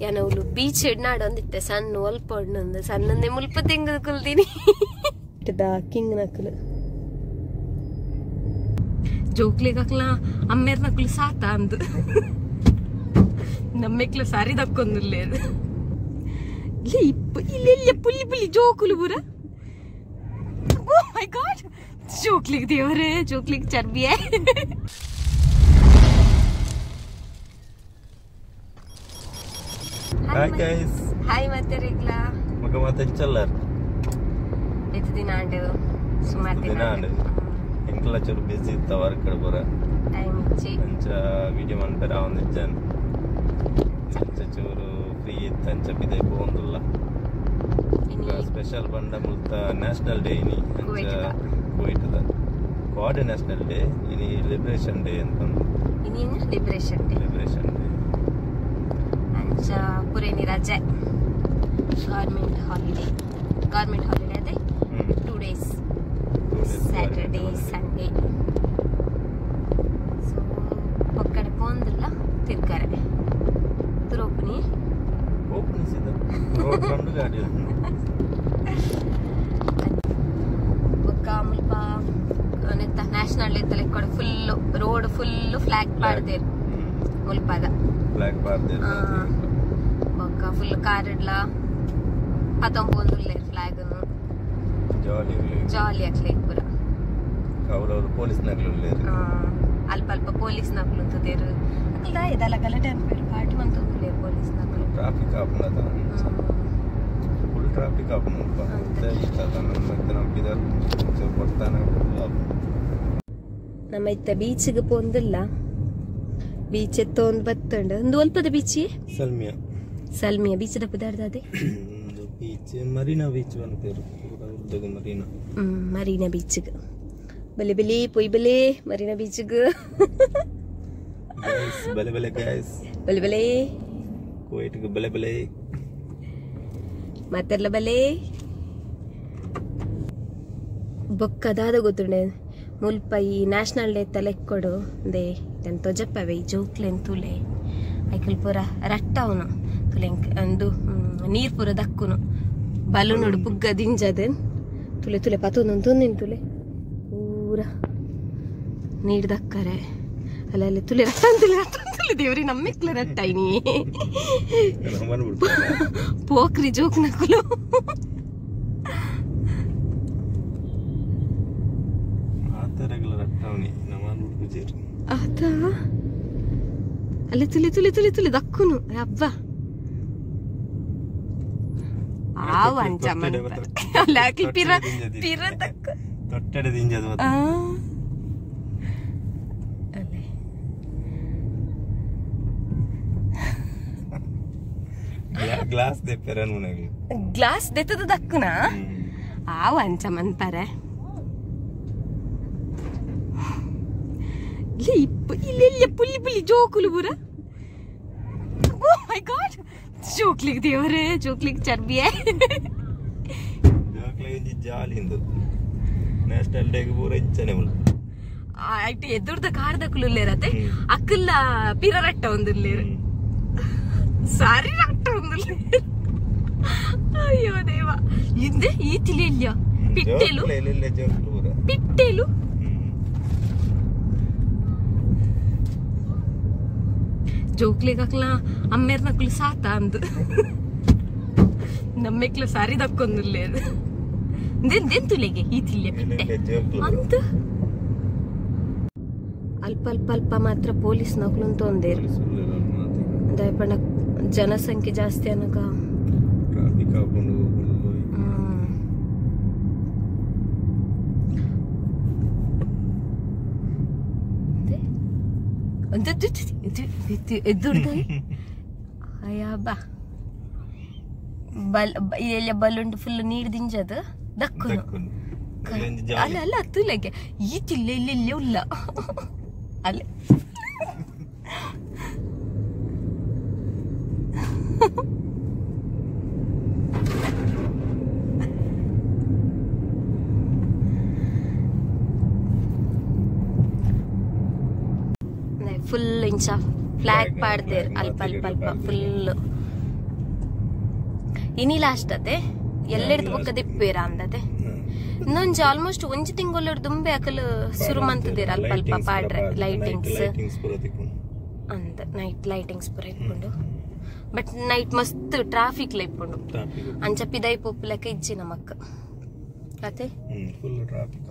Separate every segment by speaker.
Speaker 1: ಯಾನವ್ಲು beach ಎಡ್ನಾಡೊಂದಿತ್ತೆ ಸಣ್ಣ ಒಲ್ಪ ಒಣ್ಣೊಂದು ಸಣ್ಣಂದೆ ಮುಲ್ಪ ತೆಂಗದ ಕುಲ್ತೀನಿ king ನಕಲು ಜೋಕ್ಲಿಗಕ್ಲ ಅಮ್ಮೇರ್ ನಕಲು ಸಾತ ಅಂದು ನಮ್ಮೆಕ್ಲ ಸಾರಿ ದಕ್ಕೊಂದಿಲ್ಲೇದು ಇಲ್ಲಿ ಪುಲ್ಲಿ ಪುಲ್ಲಿ ಜೋಕುಲು ಪೂರ ಓ ಮೈ ಗಾಡ್ ಜೋಕ್ಲಿಗೆ ದೇವರೇ ಜೋಕ್ಲಿಗೆ ಚರ್ಬಿಯೇ
Speaker 2: Hi guys.
Speaker 1: Hi ಮತ್ತೆ ರೇಗ್ಲಾ
Speaker 2: ಮಗ ಮತ್ತೆ ಚಲ್ಲರ್
Speaker 1: ಎತ್ತು ದಿನ ಆಂಡೆ ಸುಮಾರು ದಿನ ಆಂಡೆ
Speaker 2: ಎಂಕಲ ಚೂರು ಬಿಸಿ ಇತ್ತ ವರ್ಕ್ ಬರ
Speaker 1: ಟೈಮ್ ಇಚ್ಚಿ
Speaker 2: ಅಂಚ ವಿಡಿಯೋ ಮನ್ಪೆರ ಒಂದಿಜ್ಜನ್ ಅಂಚ ಚೂರು ಫ್ರೀ ಇತ್ತ ಅಂಚ ಬಿದೆ ಪೋಂದುಲ್ಲ ಸ್ಪೆಷಲ್ ಬಂಡ ಮುಲ್ತ ನ್ಯಾಷನಲ್ ಡೇ ಇನಿ ಅಂಚ ಕುವೈಟದ ಕ್ವಾಡ್ ನ್ಯಾಷನಲ್ ಡೇ ಇನಿ ಲಿಬರೇಷನ್ ಡೇ ಅಂತಂದು
Speaker 1: ಇನಿ ಲಿಬರೇಷನ್ ಡೇ ಅಂಚ ಪುರೇನಿ ರಜೆ ಗವರ್ಮೆಂಟ್ ಹಾಲಿಡೇ ಅದೇ 2 days ಸ್ಯಾಟರ್ಡೇ ಸಂಡೇ ಸೊ ಒಕ್ಕಡೆ ಪೋಂದಿಲ್ಲ ತಿರ್ಗಾರೆ ತುರೋಪನಿ ಒಕ್ಕ ಮುಲ್ಪ ನೆತ್ತ ನ್ಯಾಷನಲ್ ಡೇ ತಲೆ ಕೊಡ ಫುಲ್ ರೋಡ್ ಫುಲ್ ಫ್ಲಾಗ್ ಪಾಡ್ದೇರು ಮುಲ್ಪದ
Speaker 2: ಫ್ಲಾಗ್ ಪಾಡ್ದೇರು
Speaker 1: ಒಕ್ಕ ಫುಲ್ ಕಾರ್ ಇಡ್ಲ ಪತಂಪೊಂದುಲ್ಲೆ ಫ್ಲಾಗ್ ಜಾಲಿ ಆಗ್ಲಿ ಪೂರ
Speaker 2: ಅವ್ರವ್ರು ಪೊಲೀಸ್ ನಗ್ಲುಲ್ಲೇರು
Speaker 1: ಅಲ್ಪ ಅಲ್ಪ ಪೊಲೀಸ್ ನಗ್ಲು ಅಂತದೇರು ಅಲ್ಲ ಇದೆಲ್ಲ ಗಲ ಟೆಂಪೇರ್ ಪಾರ್ಟಿ ಮಂತೊಂದುಲ್ಲೇರು ಪೊಲೀಸ್ ನಗ್ಲು
Speaker 2: ಟ್ರಾಫಿಕ್ ಆಪನದ ಫುಲ್ ಟ್ರಾಫಿಕ್ ಆಪನ ಅಂತ ಇಷ್ಟದ ನಮ್ಮ ನಂಬಿದರು ಕೊಡ್ತಾನೆ
Speaker 1: ನಮ್ಮ ಇತ್ತ ಬೀಚ್ಗೆ ಪೋಂದಿಲ್ಲ ಬೀಚ್ ಎತ್ತ ಒಂದು ಬತ್ತಂಡು ಒಂದು ಒಲ್ಪದ ಬೀಚಿ ಸಲ್ಮಿಯಾ ಬೀಚ್ ದ ಪದಾರ್ಥ
Speaker 2: ಬೀಚ್ ಮರೀನಾ ಬೀಚ್ ಬಂತೇರು
Speaker 1: ಮರೀನಾ ಬೀಚ್ಗೆ ಬಲೆ ಬಲೆ ಪೊಯ್ ಬಲೆ ಮರೀನಾ ಬೀಚ್ಗೆ
Speaker 2: ಬಲೆ ಬಲೆ ಗೈಸ್
Speaker 1: ಬಲೆ ಬಲೆ
Speaker 2: ಕುವೈಟ್ಗೆ ಬಲೆ ಬಲೆ
Speaker 1: ಮತ್ತೆಲ್ಲ ಬಲೆ ಬೊಕ್ಕದಾದ ಗೊತ್ತುಂಡೆ ಮುಲ್ಪ ಈ ನ್ಯಾಷನಲ್ ಡೇ ತಲೆಕ್ಕೊಡು ದೇ ನಾನು ತೊಜಪ್ಪವೆ ಈ ಜೋಕ್ಲೆನ್ ತುಲೆ ಐಕಲ್ ಪೂರ ರಟ್ಟ ಅವನು ತುಲೆ ಅಂದು ನೀರು ಪೂರ ದಕ್ಕುನು ಬಲೂನುಡು ಬುಗ್ಗ ದಿಂಜದನ್ ತುಲೆ ತುಲೆ ಪತ್ತೊಂದೊಂದು ತುಂದಿನ ತುಲೆ ಪೂರ ನೀರು ದಕ್ಕರೆ ಅಲ್ಲ ತುಲೆ ರಟ್ಟ ತುಲೆ ದೇವ್ರಿ ನಮ್ಮೆಕ್ಲ ರಟ್ಟ ನೀ ಪೋಕ್ರಿ ಜೋಕ್ ನಕಲು ಆತ ಅಲ್ಲಿ ತುಲಿ ತುಲಿ ತುಲಿ ತುಲಿ ದಕ್ಕುನು ಹಬ್ಬ ಆವು ಅಂಚ ಅಲ್ಲ ಪಿರ ಪಿರ ದಕ್ಕ
Speaker 2: ತೊಟ್ಟಡೆ ದಿಂಜದ ಗ್ಲಾಸ್ ದೆಪ್ಪೆರ ಮುನಗಿ
Speaker 1: ಗ್ಲಾಸ್ ದೆತ್ತದ ದಕ್ಕುನ ಆವು ಅಂಚ ಮನ್ಪರೆ ಇಲ್ಲಿ ಪುಲ್ಲಿ ಪುಲ್ಲಿ ಜೋಕುಲು ಪೂರ ಓ ಮೈ ಗಾಡ್ ಜೋಕ್ಲಿಗೆ ದೇವರೇ ಜೋಕ್ಲಿಗೆ ಚರ್ಬಿಯೇ
Speaker 2: ಜೋಕ್ಲಿಗೆ ಜಾಲಿಂದು ನ್ಯಾಷನಲ್ ಡೇಗೆ ಪೂರ ಇಂಚನೆ ಮುಲ್ಪ
Speaker 1: ಐಟಿ ಎದುರ್ದ ಕಾರ್ದಕ್ಕುಲ್ಲೇರತ್ತೆ ಅಕ್ಕಲ್ಲ ಪಿರ ರಟ್ಟ ಒಂದಿಲ್ಲೇರು ಸಾರಿ ರಟ್ಟ ಒಂದಿಲ್ಲೇರು ಅಯ್ಯೋ ದೇವ ಹಿಂದೆ ಈ ತಿಳಿ ಇಲ್ಲ ಪಿಟ್ಟೆಲು ಪಿಟ್ಟೆಲು ಜೋಕ್ಲಿಗಕ್ಲ ಅಮ್ಮೇರ್ ನಕಲು ಸಾತ ಅಂದು ನಮ್ಮೆಕ್ಲ ಸಾರಿ ದಕ್ಕೊಂದಿಲ್ಲೇದು ತುಲೆಗೆ ಈ ತಿಲ್ಲೆ ಬಿಟ್ಟೆ ಅಂತ ಅಲ್ಪ ಅಲ್ಪ ಅಲ್ಪ ಮಾತ್ರ ಪೊಲೀಸ್ ನಕಲು ತೊಂದೇರು ದಯಪಣ್ಣ ಜನಸಂಖ್ಯೆ ಜಾಸ್ತಿ ಅನ್ನಕ ಎದುರ್ದ ಅಯ್ಯಬ್ಬ ಇಲ್ಲ ಬಲೂನ್ ಫುಲ್ ನೀರು ದಿಂಜದ ದಕ್ಕುನು ಅಲ್ಲ ಅಲ್ಲ ತುಲೆಗೆ ಈ ತಿಲ್ಲೆ ಇಲ್ಲೇ ಉಲ್ಲ ಅಲ್ಲೇ ಫುಲ್ ಇಂಚ ಫ್ಲಾಗ್ ಪಾಡ್ದೇರ್ ಅಲ್ಪ ಅಲ್ಪ ಅಲ್ಪ ಫುಲ್ ಇನಿ ಲಾಸ್ಟ್ ಅತೆ ಎಲ್ಲೆಡ್ದು ಬೊಕ್ಕ ದಿಪ್ಪೇರ ಅಂದತೆ ಇನ್ನೊಂಜಿ ಆಲ್ಮೋಸ್ಟ್ ಒಂಜಿ ತಿಂಗಳು ದುಂಬೆ ಅಕಲು ಶುರು ಮಂತದಿರ ಅಲ್ಪ ಅಲ್ಪ ಪಾಡ್ರೆ ಲೈಟಿಂಗ್ಸ್ ಅಂತ ನೈಟ್ ಲೈಟಿಂಗ್ಸ್ ಪೂರ ಇಪ್ಪುಂಡು ಬಟ್ ನೈಟ್ ಮಸ್ತ್ ಟ್ರಾಫಿಕ್ ಲ ಇಪ್ಪುಂಡು ಅಂಚ ಪಿದೈ ಪೊಪ್ಪುಲೆಕ್ಕ ಇಜ್ಜಿ ನಮಕ್ಕ ಕತೆ
Speaker 2: ಫುಲ್ ಟ್ರಾಫಿಕ್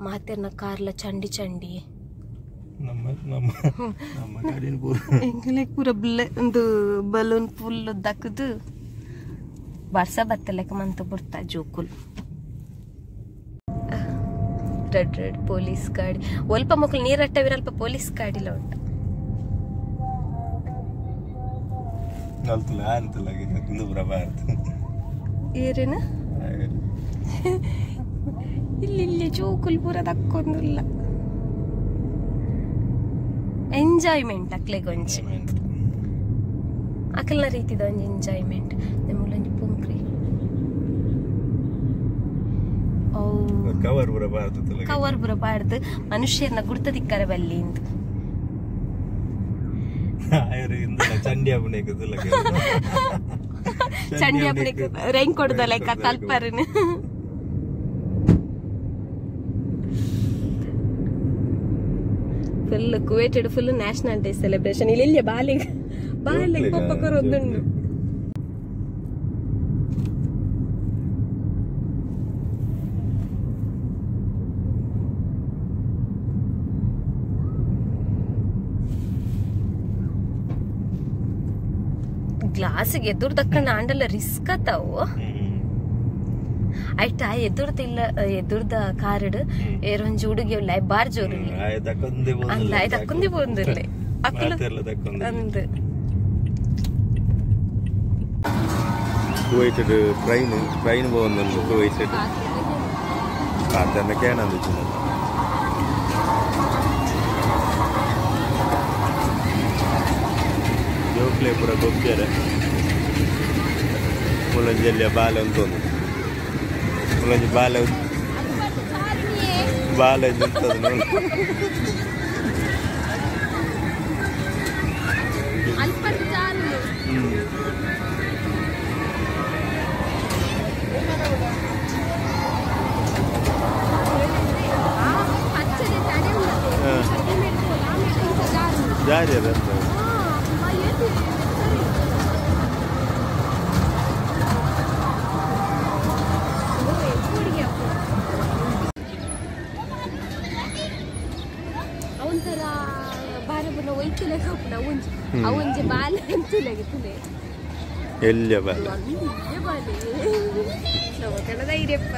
Speaker 1: ಮಾತೆರ್ನ ಕಾರ್ಲ ಚಂಡಿ ಚಂಡಿ ಪೂರ ಒಂದು ಬಲೂನ್ ಫುಲ್ ದಕ್ಕದು ವರ್ಷ ಬತ್ತಲೆಕ್ಕ ಮಂತ ಬಿಡ್ತಾ ಜೋಕುಲ್ ರೆಡ್ ರೆಡ್ ಪೊಲೀಸ್ ಗಾಡಿ ಒಲ್ಪ ಮಕ್ಕಳು ನೀರಟ್ಟವಿರಲ್ಪ ಪೊಲೀಸ್ ಗಾಡಿಲ ಉಂಟು ಏರೇನ ಇಲ್ಲಿ ಜೋಕುಲ್ ಪೂರ ದಕ್ಕೊಂದಿಲ್ಲ ಎಂಜಾಯ್ಮೆಂಟ್ ಅಕ್ಲೆಗೊಂಚಿ ಅಕಲ್ನ ರೀತಿದ ಒಂಜಿ ಎಂಜಾಯ್ಮೆಂಟ್ ನಮ್ಮೊಂಜಿ ಪುಂಕ್ರಿ ಕವರ್ ಬುರ ಬಾರ್ದು ಮನುಷ್ಯರ್ನ ಗುರ್ತ ದಿಕ್ಕರ ಬಲ್ಲಿ ಅಂತ ಚಂಡಿ ಹಬ್ಬನಿಗೆ ರೈನ್ ಕೊಡ್ದಲ್ಲ ತಲ್ಪರ್ನ ಫುಲ್ ಕುವೇಟೆಡ್ ಫುಲ್ ನ್ಯಾಷನಲ್ ಡೇ ಸೆಲೆಬ್ರೇಷನ್ ಇಲ್ಲಿ ಬಾಲಿಗೆ ಪಪ್ಪಕರೊಂದುಂಡು ಗ್ಲಾಸಿಗೆ ಎದುರು ತಕ್ಕಂಡು ಆಂಡಲ್ಲ ರಿಸ್ಕ್ ಅತ್ತಾವು ಆಯ್ತಾ ಎದುರ್ದ ಕಾರಡ್ ಏರೊಂಜಿ ಹುಡುಗಿ ಉಳ್ಳ ಬಾರ್ ಜೋರು ಅಲ್ಲ ದಕ್ಕುಂದಿ ಪೋಂದಿರ್ಲೆ ಅಂದ್
Speaker 2: കുവൈറ്റ് ട്രെയിൻ പോകുന്നുണ്ട് കുവൈറ്റ് കാത്തന്നൊക്കെയാണ് അന്തിക്കുന്നത് ಜೋಕ್ಲೆ ಪೂರ ಗೊಬ್ಬರ ಮುಳ್ಳಂಜಲ್ಲಿಯ ಬಾಲೆ ಅಂತ ಒಂದು ಮುಳ್ಳಂಜಿ ಬಾಲೆ ನಿಂತದ ನೋಡಿ ಜಾರಿ ಅದ
Speaker 1: ಅವಂತರ ಬಾರಬನ ಒಯ್ತಿಲೆ ಕಪ್ಪನ ಅವಂಜಿ ಬಾಲೆ ಅಂತಲಗಿತನೆ
Speaker 2: ಎಲ್ಲ ಬಾಲೆ
Speaker 1: ನಮ್ಮ ಕನ್ನಡ ಇರಪ್ಪ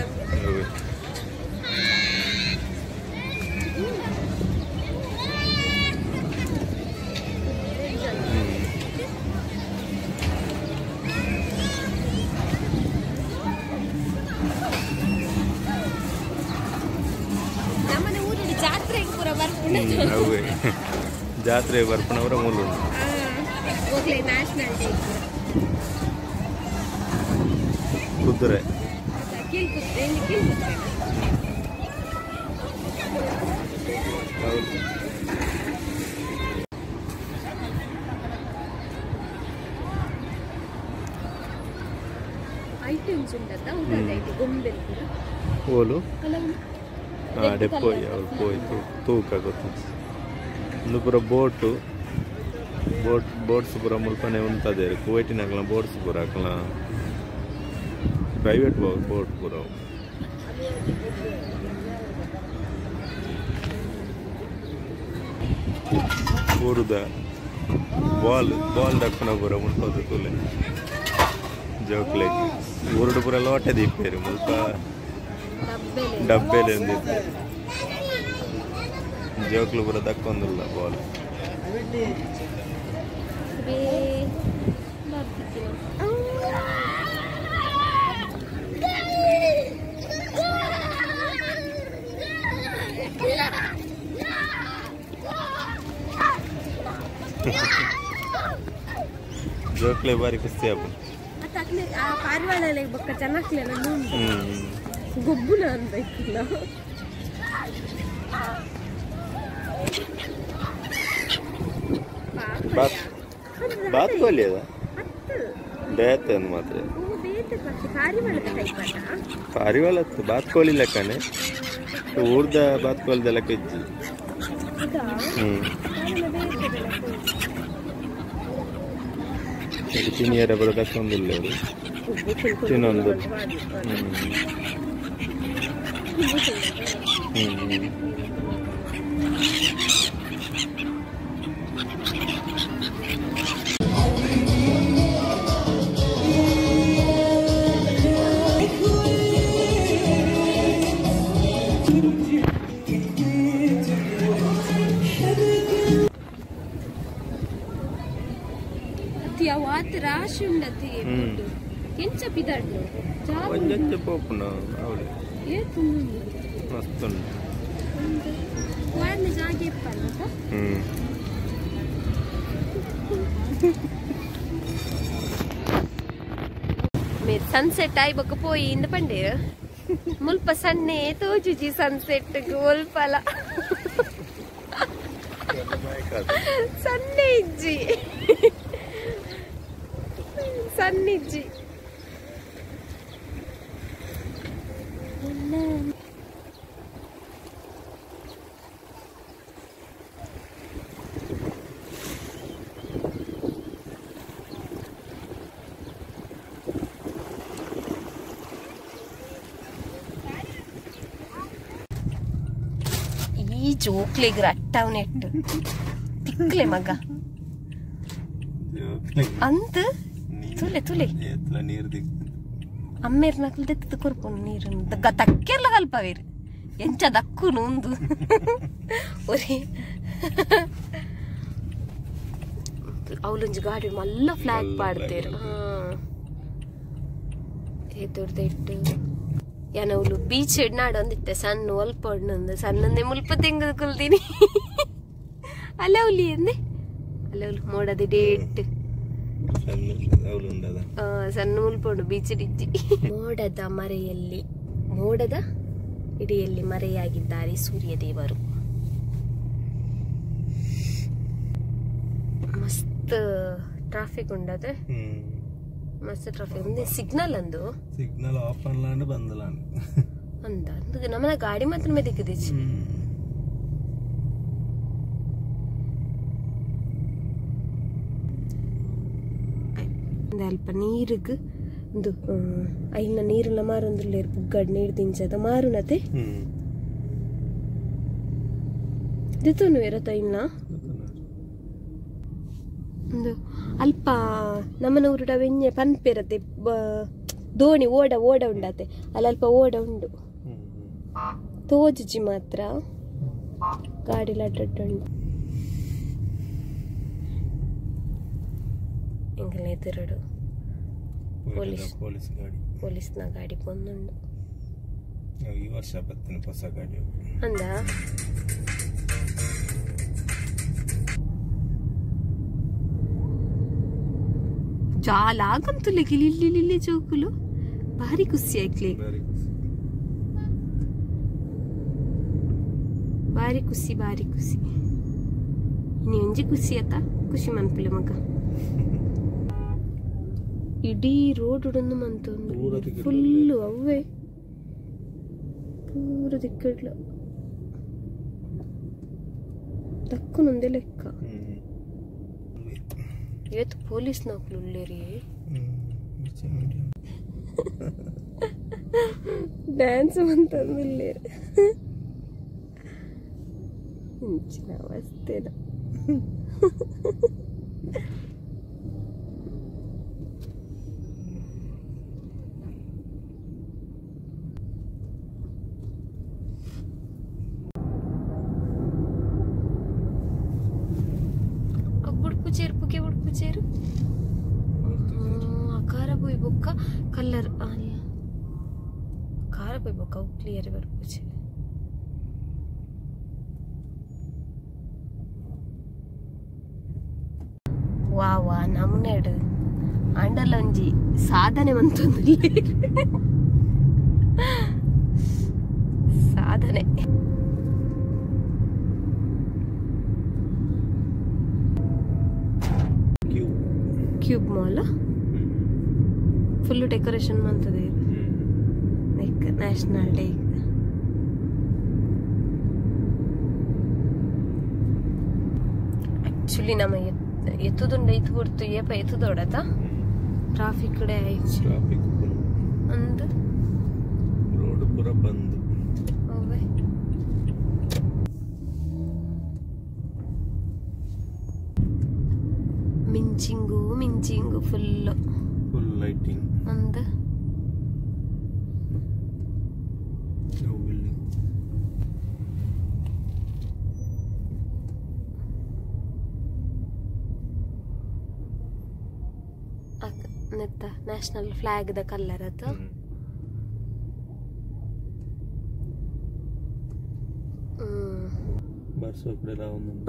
Speaker 2: ಜಾತ್ರೆ ಬರ್ಪಣವರ ಮೂಲು ಕುದುರೆ ಓಲು ಡೆಪ್ಪೋಯ್ ಅವ್ರು ಪೋಯ್ತು ತೂಕ ಗೊತ್ತು ಒಂದು ಪೂರ ಬೋಟ್ಸ್ ಪೂರ ಮುಲ್ಪನೆ ಉಂಟದೆ ಕುವೈಟಿನಾಗಲ ಬೋಟ್ಸ್ ಪೂರ ಹಾಕಲ ಪ್ರೈವೇಟ್ ಬೋಟ್ ಪೂರ ಊರುದ ಬಾಲ್ ದಕ್ಕನ ಪೂರ ಮುಲ್ಪದು ತುಲೆ ಜೋಕ್ಲೆಗೆ ಊರುಡು ಪೂರ ಲೋಟೆ ದೀಪೇರಿ ಮುಲ್ಪ ಡಬ್ಬೆಲೆ ಜೋಕ್ಲು ಪೂರ ದಕ್ಕೊಂದಿಲ್ಲ ಬಾಲ್ ಜೋಕ್ಲೆ ಬಾರಿ ಖುಷಿ ಆಪ
Speaker 1: ಗೊಬ್ಬುನ ಅಂತ ಇಕ್ಕಿಲ್ಲ
Speaker 2: ಬಾತ್ ಕೊಹ್ಲಿ ಅದ ಬೇತೆ ಮಾತ್ರ ಪಾರಿವಾಳತ್ತು ಬಾತ್ಕೋಳಿ ಲೆಕ್ಕನೆ ಊರ್ದ ಬಾತ್ಕೋಳಿದೆಲ್ಲ ಕೆಜ್ಜಿ ತಿನಿಯರ ಬರೋದಕ್ಕೊಂದಿಲ್ಲ ತಿನ್ನೊಂದು
Speaker 1: ರಾಶಿ ಉಂಡತಿ ಕೆಂಚ ಪಿದಾಡ್ನು
Speaker 2: ಒಂಜಂಚ ಪೋಪುನ ಅವಳು
Speaker 1: ಏತು
Speaker 2: ಮಸ್ತುಂಡು
Speaker 1: ವಾರ್ನ ಜಾಗೆ ಇಪ್ಪಲ್ಲ మీరు సన్సెట్ అయిపోకపోయి ఇంద పండి ముల్ప సన్నే తోజుజి సన్సెట్ గోల్పల సన్నే ఇజ్జి సన్నిజ్జి ಈ ಜೋಕ್ಲಿಗೆ ರಟ್ಟವನೆಟ್ಟು ತಿಕ್ಲೆ ಮಗ ಅಂತ ತುಲೆ ತುಲೆ ಅಮ್ಮೇರ್ ನಕಲ್ ತೆತ್ತು ಕೊರ್ಪುನು ನೀರು ತಕ್ಕೆರ್ಲ ಕಲ್ಪವೇರು ಎಂಚ ದಕ್ಕುನು ಒಂದು ಒರೇ ಅವಳೊಂಜಿ ಗಾಡಿ ಮಲ್ಲ ಫ್ಲಾಗ್ ಪಾಡ್ತೇರು ಎದುರ್ದಿಟ್ಟು ಯಾನವಳು ಬೀಚ್ ಎಡ್ನಾಡು ಅಂದಿತ್ತೆ ಸಣ್ಣ ಒಲ್ಪ ಒಣ್ಣೊಂದು ಸಣ್ಣಂದೆ ಮುಲ್ಪ ತೆಂಗದ ಕುಲ್ದೀನಿ ಅಲ್ಲವಲಿ ಅಂದೆ ಅಲ್ಲವಲು ಮೋಡದ ಡೇಟ್ ಸಣ್ಣ ಮುಲ್ಪೊಂಡು ಬೀಚ್ ಡಿಜ್ಜಿ ಮೋಡದ ಇಡಿಯಲ್ಲಿ ಮರೆಯಾಗಿದ್ದಾರೆ ಸೂರ್ಯದೇವರು ಮಸ್ತ್ ಟ್ರಾಫಿಕ್ ಉಂಡದೆ ಮಸ್ತ್ ಟ್ರಾಫಿಕ್ ఉంది ಸಿಗ್ನಲ್ ಅಂದು
Speaker 2: ಸಿಗ್ನಲ್ ಆಫ್ ಅನ್ಲಾಂಡ್ ಬಂದಲಾಂಡ್
Speaker 1: ಅಂದ ನಮ್ಮನ ಗಾಡಿ ಮಾತ್ರమే ದಿಕ್ಕದಿಚ್ಚು ಅಲ್ಪ ನೀರಿಗೆ ಒಂದು ಐನ ನೀರುಲ್ಲ ಮಾರೊಂದುಲ್ಲ ಪುಗ್ಗಡ್ ನೀರು ತಿಂಚದ ಮಾರುನತೆ ದಿತನು ಇರತ್ತ ಇನ್ನ ಒಂದು ಅಲ್ಪ ನಮ್ಮನ ಊರುಡ ವೆಂಜೆ ಪನ್ಪೆರತೆ ದೋಣಿ ಓಡ ಉಂಡತೆ ಅಲ್ಲಿ ಅಲ್ಪ ಓಡ ಉಂಡು ತೋಜುಜಿ ಮಾತ್ರ ಗಾಡಿಲ ಅಡ್ಡಡ್ಡುಂಡು ಎಂಗಲ್ ಎದುರುಡು ಪೊಲೀಸ್ನ ಗಾಡಿ ಬಂದುಂಡು
Speaker 2: ಈ ವರ್ಷ ಬತ್ತಿನ ಹೊಸ ಗಾಡಿ
Speaker 1: ಅಂದ ಜಾಲಾಗಂತುಲೆ ಗಿಲಿಲ್ಲಿ ಜೋಕುಲು ಭಾರಿ ಖುಷಿ ಆಯ್ಕ್ಲಿ ಭಾರಿ ಖುಷಿ ನೀ ಒಂಜಿ ಖುಷಿ ಆತ ಖುಷಿ ಮನ್ಪುಲೆ ಮಗ ಇಡೀ ರೋಡ್ ಉಡನ್ನು ಮಂತೊಂದು ಫುಲ್ಲು ಅವೇ ಪೂರ ದಿಕ್ಕಡ್ಲ ತಕ್ಕುನೊಂದೇ ಲೆಕ್ಕ ಇವತ್ತು ಪೊಲೀಸ್ ನೌಕಲು ಉಳ್ಳೇರಿ ಡ್ಯಾನ್ಸ್ ಮಂತಂದುಳ್ಳೇರಿ ಇಂಚಿನ ಅವಸ್ಥೆದ చేరు కారపోయి బొక్క కలర్ కారపోయి బొక్క క్లియర్ బర్పుచే ವಾ ನಮ್ಮನೆಡು ಅಂಡಲೊಂಜಿ ಸಾಧನೆ ಮಂತೊಂದು ಸಾಧನೆ ಕ್ಯೂಬ್ ಮಾಲ್ ಫುಲ್ ಡೆಕೋರೇಷನ್ ಮಾಡ್ತದೆ ನ್ಯಾಷನಲ್ ಡೇ. ಆಕ್ಚುಲಿ ನಮ್ಮ ಎತ್ತುದುಂಡ ಇತ್ತು ಕೊಡ್ತು ಏಪ ಎತ್ತುದೋಡತ ಟ್ರಾಫಿಕ್ ಕಡೆ ಆಯ್ತು
Speaker 2: ಟ್ರಾಫಿಕ್
Speaker 1: ಅಂದು
Speaker 2: ರೋಡ್ ಪೂರ ಬಂದು
Speaker 1: ಅವೇ ಮಿಂಚಿಂಗು ಫುಲ್
Speaker 2: ಲೈಟಿಂಗ್
Speaker 1: ಅಂದು ನ್ಯಾಷನಲ್ ಫ್ಲಾಗ್ ದ ಕಲರ್ ಅದು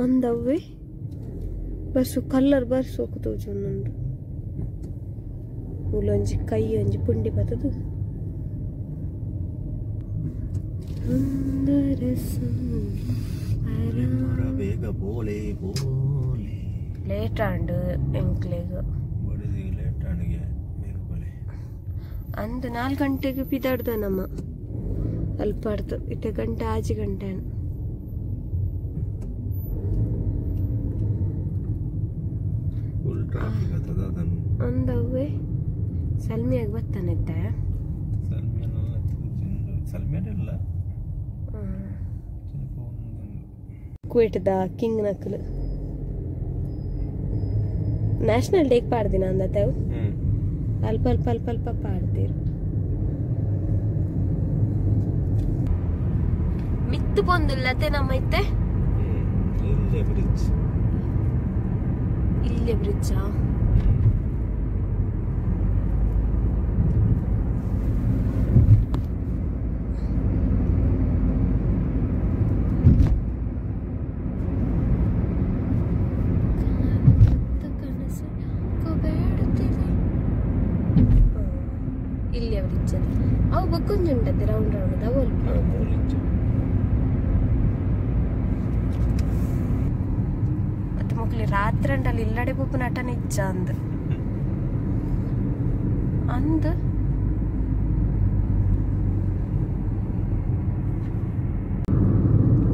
Speaker 1: ಒಂದವ್ವೆ ಬರ್ಸು ಕಲರ್ ಬರ್ಸೋಕು ತೋಜು ಒಂದೊಂದು ಮೂಲೊಂಜಿ ಕೈ ಒಂಜಿ ಪುಂಡಿ ಬತ್ತದು
Speaker 2: ಬೇಗ ಬೋಲೆ ಬೋಲೆ
Speaker 1: ಲೇಟ್ ಆಂಡ್ ಎಂಕ್ಲೆಗ್ ಅಂದು 4 ಗಂಟೆಗೆ ಪಿದಾಡ್ದ ನಮ್ಮ ಅಲ್ಪಾಡ್ದು ಇಟ್ಟ ಗಂಟೆ ಆಜಿ ಗಂಟೆ ಒಂದವ್ವೆ ಸಲ್ಮಿಯಾಗಿ ಬರ್ತಾನಿದ್ದೆ ಕುವೇಟ್ದ ಕಿಂಗ್ ನಕಲು ನ್ಯಾಷನಲ್ ಡೇಗೆ ಪಾಡ್ದಿನ ಅಂದತೆವು ಅಲ್ಪ ಪಾಡ್ತೀರು ಮಿತ್ತು ಬಂದಿಲ್ಲತೆ ನಮ್ಮೈತೆ ಇಲ್ಲೇ ಬ್ರಿಡ್ಜಾ ಇಲ್ಲೇ ಬ್ರಿಡ್ಜ್ ಅವು ಬಕ್ಕೊಂಜುಂಟತ್ತೆ ರೌಂಡ್ ಅವು ಮತ್ತೆ ಮಕ್ಕಳು ರಾತ್ರಿ ಅಂಡಲ್ಲಿ ಇಲ್ಲಡೆ ಪೂಪು ನಟನ ಇಚ್ಚ ಅಂದ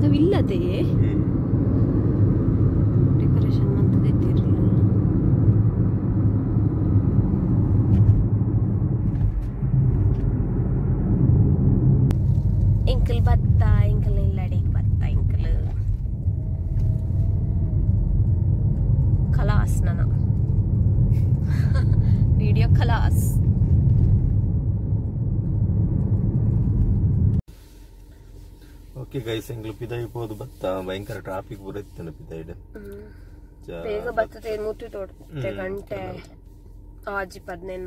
Speaker 1: ನಾವಿಲ್ಲದೆ ಡೆಕೋರೇಷನ್ ಅಂತದಿತ್ತಿರಲಿಲ್ಲ ಎಂಕಲ್ ಬತ್ತ ಎಂಕಲ್ ಇಲ್ಲಡೆಗೆ ಬತ್ತ ಎಂಕಲ್ ಖಲಾಸ್ ನನ್ನ ವಿಡಿಯೋ ಖಲಾಸ್.
Speaker 2: ಓಕೆ ಗೈಸ್ ಎಂಗ್ಲು ಪಿದಾಯಿ ಪೋದು ಬತ್ತ ಭಯಂಕರ ಟ್ರಾಫಿಕ್ ಪೂರ ಇತ್ತನ ಪಿದಾಯಿಡ್
Speaker 1: ಬೇಗ ಬರ್ತದೆ ಮುಟ್ಟಿ ತೋಡ್ತೆ ಗಂಟೆ ಆಜಿ 15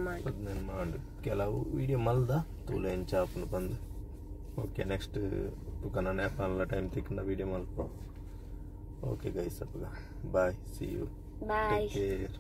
Speaker 2: ಮಾಡು ಕೆಲವು ವಿಡಿಯೋ ಮಲ್ದ ತೂಲೆ ಎಂಚಾಪನು ಬಂದು. ಓಕೆ ನೆಕ್ಸ್ಟ್ ತುಕನ ನೇಪಾಳ ಟೈಮ್ ತಿಕ್ಕನ ವಿಡಿಯೋ ಮಲ್ಪ. ಓಕೆ ಗೈಸ್ ಅಪ್ಪಗ bye see you
Speaker 1: bye
Speaker 2: take care.